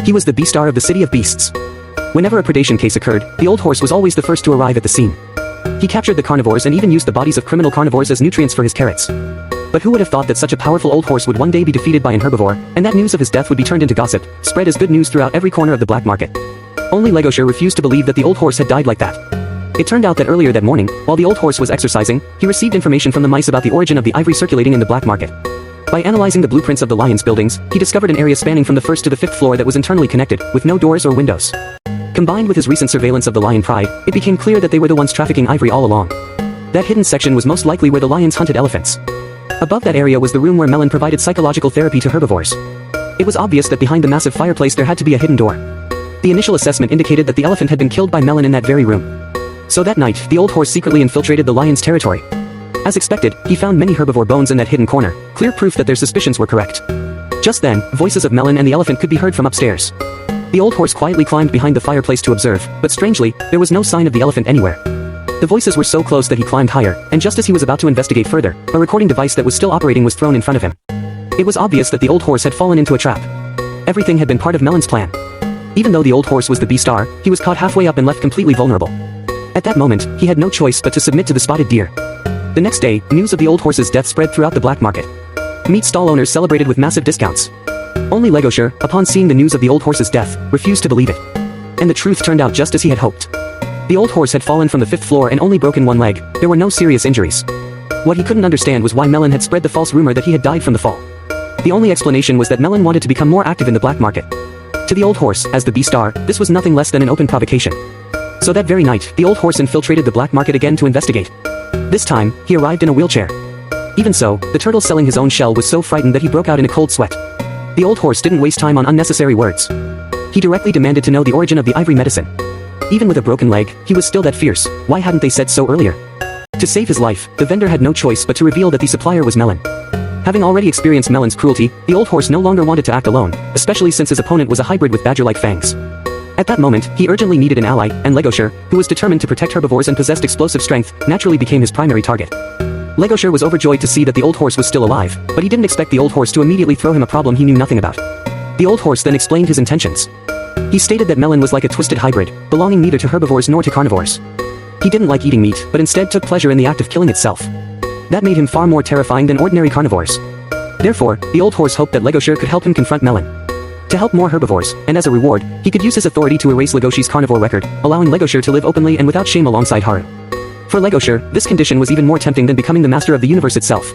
He was the Beastar of the City of Beasts. Whenever a predation case occurred, the old horse was always the first to arrive at the scene. He captured the carnivores and even used the bodies of criminal carnivores as nutrients for his carrots. But who would have thought that such a powerful old horse would one day be defeated by an herbivore, and that news of his death would be turned into gossip, spread as good news throughout every corner of the black market. Only Legoshi refused to believe that the old horse had died like that. It turned out that earlier that morning, while the old horse was exercising, he received information from the mice about the origin of the ivory circulating in the black market. By analyzing the blueprints of the lion's buildings, he discovered an area spanning from the first to the fifth floor that was internally connected, with no doors or windows. Combined with his recent surveillance of the lion pride, it became clear that they were the ones trafficking ivory all along. That hidden section was most likely where the lions hunted elephants. Above that area was the room where Melon provided psychological therapy to herbivores. It was obvious that behind the massive fireplace there had to be a hidden door. The initial assessment indicated that the elephant had been killed by Melon in that very room. So that night, the old horse secretly infiltrated the lion's territory. As expected, he found many herbivore bones in that hidden corner, clear proof that their suspicions were correct. Just then, voices of Melon and the elephant could be heard from upstairs. The old horse quietly climbed behind the fireplace to observe, but strangely, there was no sign of the elephant anywhere. The voices were so close that he climbed higher, and just as he was about to investigate further, a recording device that was still operating was thrown in front of him. It was obvious that the old horse had fallen into a trap. Everything had been part of Melon's plan. Even though the old horse was the Beastar, he was caught halfway up and left completely vulnerable. At that moment, he had no choice but to submit to the spotted deer. The next day, news of the old horse's death spread throughout the black market. Meat stall owners celebrated with massive discounts. Only Legoshi, upon seeing the news of the old horse's death, refused to believe it. And the truth turned out just as he had hoped. The old horse had fallen from the fifth floor and only broken one leg. There were no serious injuries. What he couldn't understand was why Melon had spread the false rumor that he had died from the fall. The only explanation was that Melon wanted to become more active in the black market. To the old horse, as the Beastar, this was nothing less than an open provocation. So that very night, the old horse infiltrated the black market again to investigate. This time, he arrived in a wheelchair. Even so, the turtle selling his own shell was so frightened that he broke out in a cold sweat. The old horse didn't waste time on unnecessary words. He directly demanded to know the origin of the ivory medicine. Even with a broken leg, he was still that fierce. Why hadn't they said so earlier? To save his life, the vendor had no choice but to reveal that the supplier was Melon. Having already experienced Melon's cruelty, the old horse no longer wanted to act alone, especially since his opponent was a hybrid with badger-like fangs. At that moment, he urgently needed an ally, and Legoshi, who was determined to protect herbivores and possessed explosive strength, naturally became his primary target. Legoshi was overjoyed to see that the old horse was still alive, but he didn't expect the old horse to immediately throw him a problem he knew nothing about. The old horse then explained his intentions. He stated that Melon was like a twisted hybrid, belonging neither to herbivores nor to carnivores. He didn't like eating meat, but instead took pleasure in the act of killing itself. That made him far more terrifying than ordinary carnivores. Therefore, the old horse hoped that Legoshi could help him confront Melon. To help more herbivores, and as a reward, he could use his authority to erase Legoshi's carnivore record, allowing Legoshi to live openly and without shame alongside Haru. For Legoshi, this condition was even more tempting than becoming the master of the universe itself.